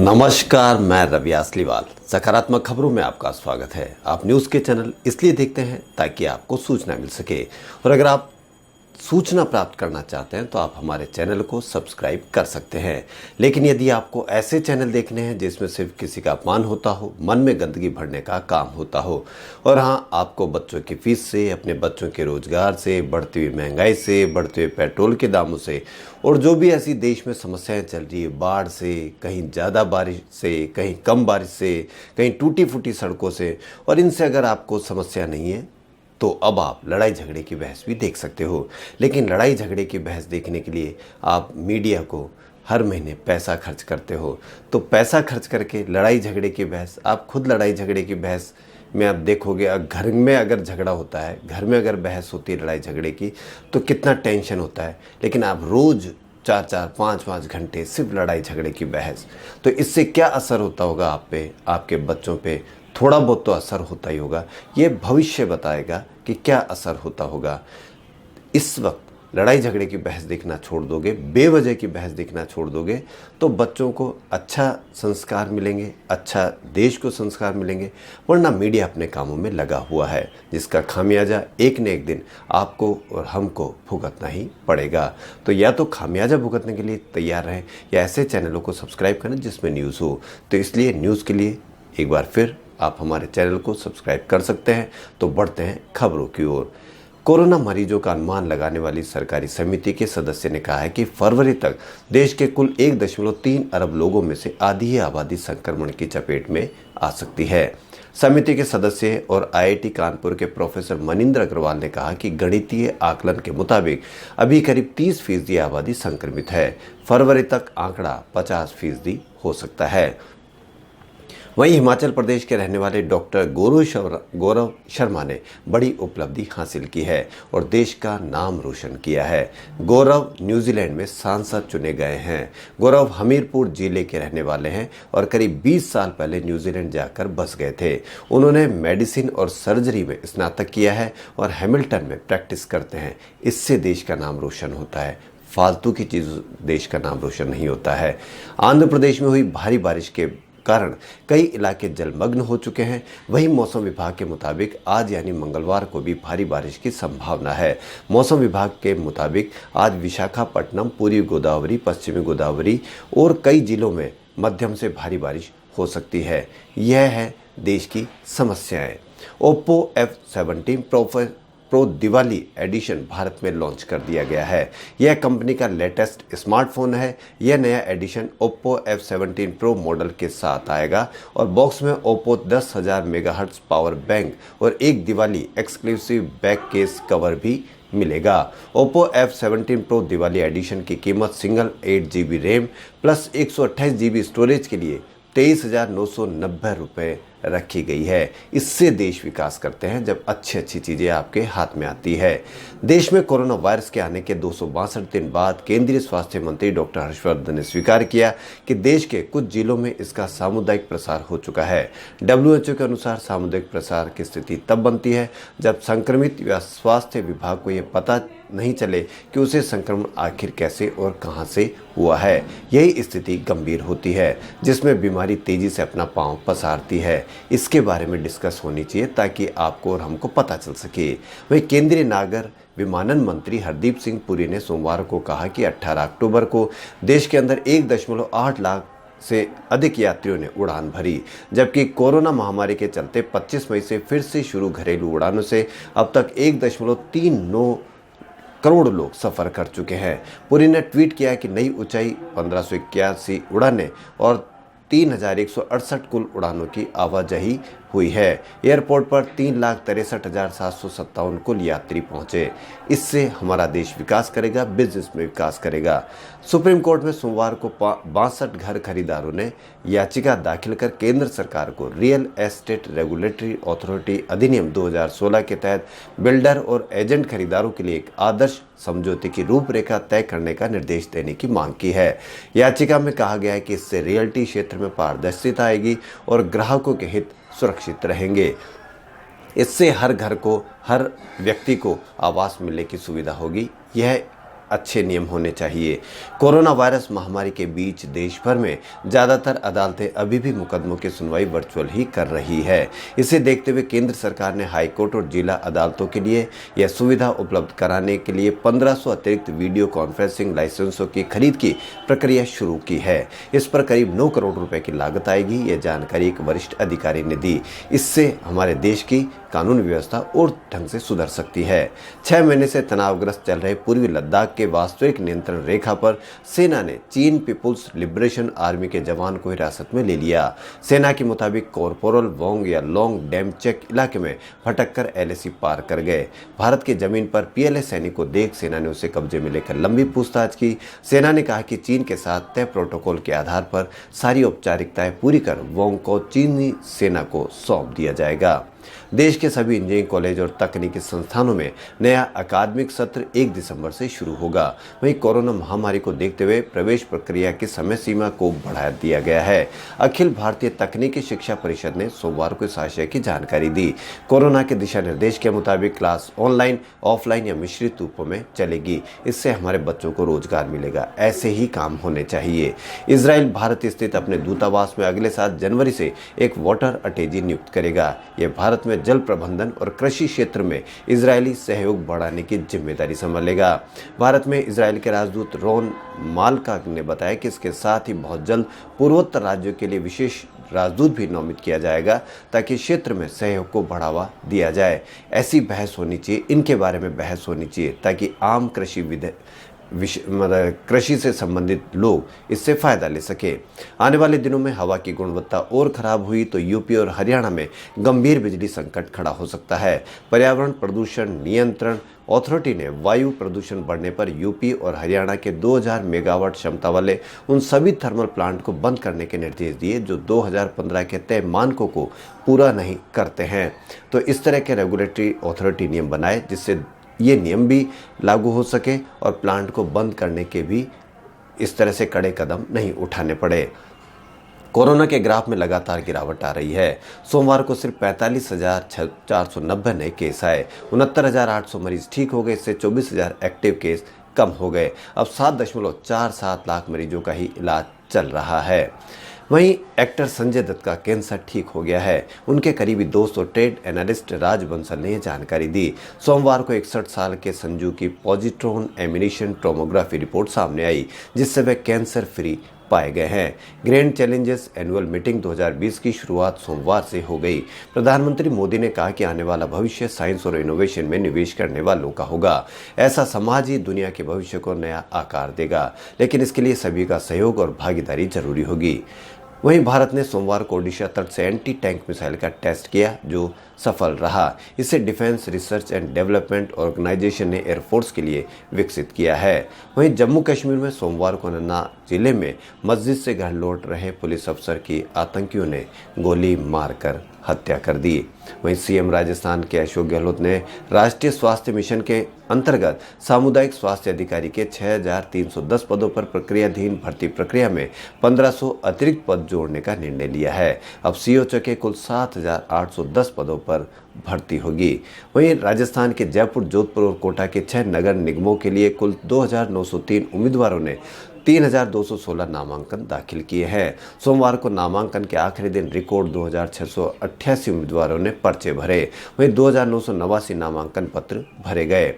नमस्कार, मैं रवि आसलीवाल। सकारात्मक खबरों में आपका स्वागत है। आप न्यूज़ के चैनल इसलिए देखते हैं ताकि आपको सूचना मिल सके, और अगर आप सूचना प्राप्त करना चाहते हैं तो आप हमारे चैनल को सब्सक्राइब कर सकते हैं। लेकिन यदि आपको ऐसे चैनल देखने हैं जिसमें सिर्फ किसी का अपमान होता हो, मन में गंदगी भरने का काम होता हो, और हाँ, आपको बच्चों की फीस से, अपने बच्चों के रोजगार से, बढ़ती हुई महंगाई से, बढ़ते हुए पेट्रोल के दामों से, और जो भी ऐसी देश में समस्याएं चल रही है, बाढ़ से, कहीं ज़्यादा बारिश से, कहीं कम बारिश से, कहीं टूटी फूटी सड़कों से, और इनसे अगर आपको समस्या नहीं है तो अब आप लड़ाई झगड़े की बहस भी देख सकते हो। लेकिन लड़ाई झगड़े की बहस देखने के लिए आप मीडिया को हर महीने पैसा खर्च करते हो, तो पैसा खर्च करके लड़ाई झगड़े की बहस, आप खुद लड़ाई झगड़े की बहस में आप देखोगे, घर में अगर झगड़ा होता है, घर में अगर बहस होती है लड़ाई झगड़े की, तो कितना टेंशन होता है। लेकिन आप रोज़ 4-4, 5-5 घंटे सिर्फ लड़ाई झगड़े की बहस, तो इससे क्या असर होता होगा आप पे, आपके बच्चों पे? थोड़ा बहुत तो असर होता ही होगा। ये भविष्य बताएगा कि क्या असर होता होगा। इस वक्त लड़ाई झगड़े की बहस देखना छोड़ दोगे, बेवजह की बहस देखना छोड़ दोगे, तो बच्चों को अच्छा संस्कार मिलेंगे, अच्छा देश को संस्कार मिलेंगे। वरना मीडिया अपने कामों में लगा हुआ है, जिसका खामियाजा एक न एक दिन आपको और हमको भुगतना ही पड़ेगा। तो या तो खामियाजा भुगतने के लिए तैयार रहें, या ऐसे चैनलों को सब्सक्राइब करें जिसमें न्यूज़ हो। तो इसलिए न्यूज़ के लिए एक बार फिर आप हमारे चैनल को सब्सक्राइब कर सकते हैं। तो बढ़ते हैं खबरों की ओर। कोरोना मरीजों का अनुमान लगाने वाली सरकारी समिति के सदस्य ने कहा है कि फरवरी तक देश के कुल 1.3 अरब लोगों में से आधी ही आबादी संक्रमण की चपेट में आ सकती है। समिति के सदस्य और आईआईटी कानपुर के प्रोफेसर मनिंदर अग्रवाल ने कहा कि गणितीय आकलन के मुताबिक अभी करीब 30% आबादी संक्रमित है। फरवरी तक आंकड़ा 50% हो सकता है। वहीं हिमाचल प्रदेश के रहने वाले डॉक्टर गौरव शर्मा ने बड़ी उपलब्धि हासिल की है और देश का नाम रोशन किया है। गौरव न्यूजीलैंड में सांसद चुने गए हैं। गौरव हमीरपुर जिले के रहने वाले हैं और करीब 20 साल पहले न्यूजीलैंड जाकर बस गए थे। उन्होंने मेडिसिन और सर्जरी में स्नातक किया है और हैमिल्टन में प्रैक्टिस करते हैं। इससे देश का नाम रोशन होता है, फालतू की चीज़ देश का नाम रोशन नहीं होता है। आंध्र प्रदेश में हुई भारी बारिश के कारण कई इलाके जलमग्न हो चुके हैं। वहीं मौसम विभाग के मुताबिक आज यानी मंगलवार को भी भारी बारिश की संभावना है। मौसम विभाग के मुताबिक आज विशाखापट्टनम, पूर्वी गोदावरी, पश्चिमी गोदावरी और कई जिलों में मध्यम से भारी बारिश हो सकती है। यह है देश की समस्याएं। Oppo F17 pro Diwali edition Bharat में लॉन्च कर दिया गया है। यह कंपनी का लेटेस्ट स्मार्टफोन है। यह नया addition Oppo F17 pro model के साथ आएगा और बॉक्स में ओप्पो 10,000 मेगाहर्ट्ज पावर बैंक और एक Diwali exclusive back case cover भी मिलेगा। Oppo F17 pro Diwali addition की कीमत single 8GB RAM plus 128GB storage के लिए 23,990 रुपये रखी गई है। इससे देश विकास करते हैं जब अच्छी अच्छी चीज़ें आपके हाथ में आती है। देश में कोरोना वायरस के आने के 262 दिन बाद केंद्रीय स्वास्थ्य मंत्री डॉक्टर हर्षवर्धन ने स्वीकार किया कि देश के कुछ जिलों में इसका सामुदायिक प्रसार हो चुका है। WHO के अनुसार सामुदायिक प्रसार की स्थिति तब बनती है जब संक्रमित या स्वास्थ्य विभाग को यह पता नहीं चले कि उसे संक्रमण आखिर कैसे और कहां से हुआ है। यही स्थिति गंभीर होती है जिसमें बीमारी तेजी से अपना पांव पसारती है। इसके बारे में डिस्कस होनी चाहिए ताकि आपको और हमको पता चल सके। वहीं केंद्रीय नागर विमानन मंत्री हरदीप सिंह पुरी ने सोमवार को कहा कि 18 अक्टूबर को देश के अंदर 1.8 लाख से अधिक यात्रियों ने उड़ान भरी, जबकि कोरोना महामारी के चलते 25 मई से फिर से शुरू घरेलू उड़ानों से अब तक 1.39 करोड़ लोग सफ़र कर चुके हैं। पुरी ने ट्वीट किया कि नई ऊंचाई 1581 उड़ानें और 3,168 कुल उड़ानों की आवाजाही हुई है। एयरपोर्ट पर 3,63,757 कुल यात्री पहुंचे। इससे हमारा देश विकास करेगा, बिजनेस में विकास करेगा। सुप्रीम कोर्ट में सोमवार को 62 घर खरीदारों ने याचिका दाखिल कर केंद्र सरकार को रियल एस्टेट रेगुलेटरी अथॉरिटी अधिनियम 2016 के तहत बिल्डर और एजेंट खरीदारों के लिए एक आदर्श समझौते की रूपरेखा तय करने का निर्देश देने की मांग की है। याचिका में कहा गया है कि इससे रियल्टी क्षेत्र में पारदर्शिता आएगी और ग्राहकों के हित सुरक्षित रहेंगे। इससे हर घर को, हर व्यक्ति को आवास मिलने की सुविधा होगी। यह अच्छे नियम होने चाहिए। कोरोना वायरस महामारी के बीच देश भर में ज़्यादातर अदालतें अभी भी मुकदमों की सुनवाई वर्चुअल ही कर रही है। इसे देखते हुए केंद्र सरकार ने हाईकोर्ट और जिला अदालतों के लिए यह सुविधा उपलब्ध कराने के लिए 1500 अतिरिक्त वीडियो कॉन्फ्रेंसिंग लाइसेंसों की खरीद की प्रक्रिया शुरू की है। इस पर करीब 9 करोड़ रुपए की लागत आएगी। यह जानकारी एक वरिष्ठ अधिकारी ने दी। इससे हमारे देश की कानून व्यवस्था और ढंग से सुधर सकती है। 6 महीने से तनावग्रस्त चल रहे पूर्वी लद्दाख के वास्तविक नियंत्रण रेखा पर सेना ने चीन पीपुल्स लिबरेशन आर्मी के जवान को हिरासत में ले लिया। सेना के मुताबिक कॉर्पोरल वोंग या लोंग डेमचेक इलाके में भटककर एलएसी पार कर गए। भारत की जमीन पर पीएलए सैनिक को देख सेना ने उसे कब्जे में लेकर लंबी पूछताछ की। सेना ने कहा कि चीन के साथ तय प्रोटोकॉल के आधार पर सारी औपचारिकताएं पूरी कर वोंग को चीनी सेना को सौंप दिया जाएगा। देश के सभी इंजीनियरिंग कॉलेज और तकनीकी संस्थानों में नया अकादमिक सत्र 1 दिसंबर से शुरू होगा। वहीं कोरोना महामारी को देखते हुए प्रवेश प्रक्रिया की समय सीमा को बढ़ा दिया गया है। अखिल भारतीय तकनीकी शिक्षा परिषद ने सोमवार को इस आशय की जानकारी दी। कोरोना के दिशा निर्देश के मुताबिक क्लास ऑनलाइन, ऑफलाइन या मिश्रित रूपों में चलेगी। इससे हमारे बच्चों को रोजगार मिलेगा। ऐसे ही काम होने चाहिए। इजराइल भारत स्थित अपने दूतावास में अगले साल जनवरी से एक वाटर अटैची नियुक्त करेगा। यह भारत में जल प्रबंधन और कृषि क्षेत्र में इजरायली सहयोग बढ़ाने की जिम्मेदारी संभालेगा। भारत में इजरायल के राजदूत रोन मालका ने बताया कि इसके साथ ही बहुत जल्द पूर्वोत्तर राज्यों के लिए विशेष राजदूत भी नामित किया जाएगा ताकि क्षेत्र में सहयोग को बढ़ावा दिया जाए। ऐसी बहस होनी चाहिए, इनके बारे में बहस होनी चाहिए ताकि आम कृषि से संबंधित लोग इससे फायदा ले सके। आने वाले दिनों में हवा की गुणवत्ता और खराब हुई तो यूपी और हरियाणा में गंभीर बिजली संकट खड़ा हो सकता है। पर्यावरण प्रदूषण नियंत्रण अथॉरिटी ने वायु प्रदूषण बढ़ने पर यूपी और हरियाणा के 2000 मेगावाट क्षमता वाले उन सभी थर्मल प्लांट को बंद करने के निर्देश दिए जो 2015 के तय मानकों को पूरा नहीं करते हैं। तो इस तरह के रेगुलेटरी अथॉरिटी नियम बनाए जिससे ये नियम भी लागू हो सके और प्लांट को बंद करने के भी इस तरह से कड़े कदम नहीं उठाने पड़े। कोरोना के ग्राफ में लगातार गिरावट आ रही है। सोमवार को सिर्फ 45,490 नए केस आए। 69,800 मरीज ठीक हो गए। इससे 24,000 एक्टिव केस कम हो गए। अब 7.47 लाख मरीजों का ही इलाज चल रहा है। वहीं एक्टर संजय दत्त का कैंसर ठीक हो गया है। उनके करीबी दोस्त और ट्रेड एनालिस्ट राज बंसल ने यह जानकारी दी। सोमवार को 61 साल के संजू की पॉजिट्रॉन एमिनेशन टोमोग्राफी रिपोर्ट सामने आई जिससे वे कैंसर फ्री पाए गए हैं। ग्रैंड चैलेंजेस एनुअल मीटिंग 2020 की शुरुआत सोमवार से हो गई। प्रधानमंत्री मोदी ने कहा कि आने वाला भविष्य साइंस और इनोवेशन में निवेश करने वालों का होगा। ऐसा समाज ही दुनिया के भविष्य को नया आकार देगा, लेकिन इसके लिए सभी का सहयोग और भागीदारी जरूरी होगी। वहीं भारत ने सोमवार को ओडिशा तट से एंटी टैंक मिसाइल का टेस्ट किया जो सफल रहा। इसे defence research and development organisation ने एयरफोर्स के लिए विकसित किया है। वहीं जम्मू कश्मीर में सोमवार को नन्ना जिले में मस्जिद से घर लौट रहे पुलिस अफसर की आतंकियों ने गोली मारकर हत्या कर दी। वहीं सीएम राजस्थान के अशोक गहलोत ने राष्ट्रीय स्वास्थ्य मिशन के अंतर्गत सामुदायिक स्वास्थ्य अधिकारी के 6,310 पदों पर प्रक्रियाधीन भर्ती प्रक्रिया में 1500 अतिरिक्त पद जोड़ने का निर्णय लिया है। अब सीओच के कुल 7,810 पदों पर भर्ती होगी। वहीं राजस्थान के जयपुर, जोधपुर और कोटा के 6 नगर निगमों के लिए कुल 2,903 उम्मीदवारों ने 3,216 नामांकन दाखिल किए हैं। सोमवार को नामांकन के आखिरी दिन रिकॉर्ड 2,688 उम्मीदवारों ने पर्चे भरे। वहीं 2,989 नामांकन पत्र भरे गए।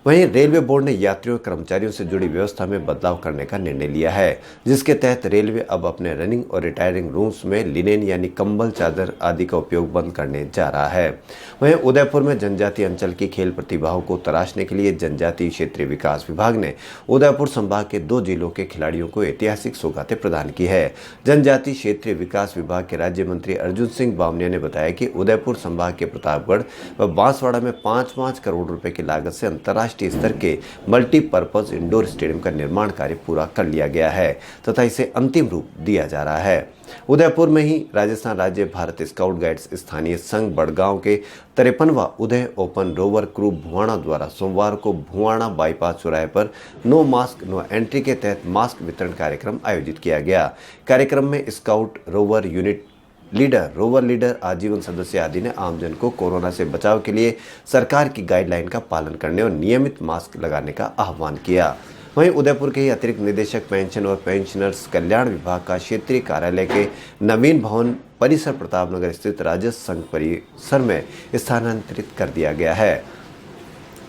वहीं रेलवे बोर्ड ने यात्रियों और कर्मचारियों से जुड़ी व्यवस्था में बदलाव करने का निर्णय लिया है जिसके तहत रेलवे अब अपने रनिंग और रिटायरिंग रूम्स में लिनेन यानी कंबल, चादर आदि का उपयोग बंद करने जा रहा है। वहीं उदयपुर में जनजातीय अंचल की खेल प्रतिभाओं को तराशने के लिए जनजातीय क्षेत्रीय विकास विभाग ने उदयपुर संभाग के 2 जिलों के खिलाड़ियों को ऐतिहासिक सौगातें प्रदान की है। जनजातीय क्षेत्रीय विकास विभाग के राज्य मंत्री अर्जुन सिंह बामनिया ने बताया कि उदयपुर संभाग के प्रतापगढ़ व बांसवाड़ा में 5-5 करोड़ रुपए की लागत से अंतर्राष्ट्रीय स्तर के मल्टीपर्पज इंडोर स्टेडियम का निर्माण कार्य पूरा कर लिया गया है तथा इसे अंतिम रूप दिया जा रहा है। उदयपुर में ही राजस्थान राज्य भारत स्काउट गाइड्स स्थानीय संघ बड़गांव के 53वां उदय ओपन रोवर क्रू भुआणा द्वारा सोमवार को भुआणा बाईपास चौराहे पर नो मास्क नो एंट्री के तहत मास्क वितरण कार्यक्रम आयोजित किया गया। कार्यक्रम में scout rover unit leader, rover leader, आजीवन सदस्य आदि ने आमजन को कोरोना से बचाव के लिए सरकार की गाइडलाइन का पालन करने और नियमित मास्क लगाने का आह्वान किया। वहीं उदयपुर के ही अतिरिक्त निदेशक पेंशन और पेंशनर्स कल्याण विभाग का क्षेत्रीय कार्यालय के नवीन भवन परिसर प्रतापनगर स्थित राजस्व संघ परिसर में स्थानांतरित कर दिया गया है।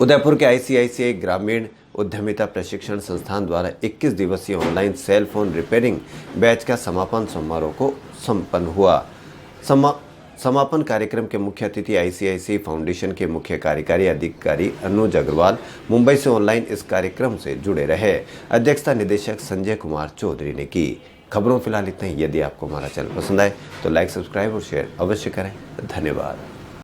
उदयपुर के आईसीआईसीआई ग्रामीण उद्यमिता प्रशिक्षण संस्थान द्वारा 21 दिवसीय online sale phone repairing batch का समापन समारोह को संपन्न हुआ। समापन कार्यक्रम के मुख्य अतिथि आईसीआईसीआई फाउंडेशन के मुख्य कार्यकारी अधिकारी अनुज अग्रवाल मुंबई से ऑनलाइन इस कार्यक्रम से जुड़े रहे। अध्यक्षता निदेशक संजय कुमार चौधरी ने की। खबरों फिलहाल इतना ही। यदि आपको हमारा चैनल पसंद आए तो लाइक, सब्सक्राइब और शेयर अवश्य करें। धन्यवाद।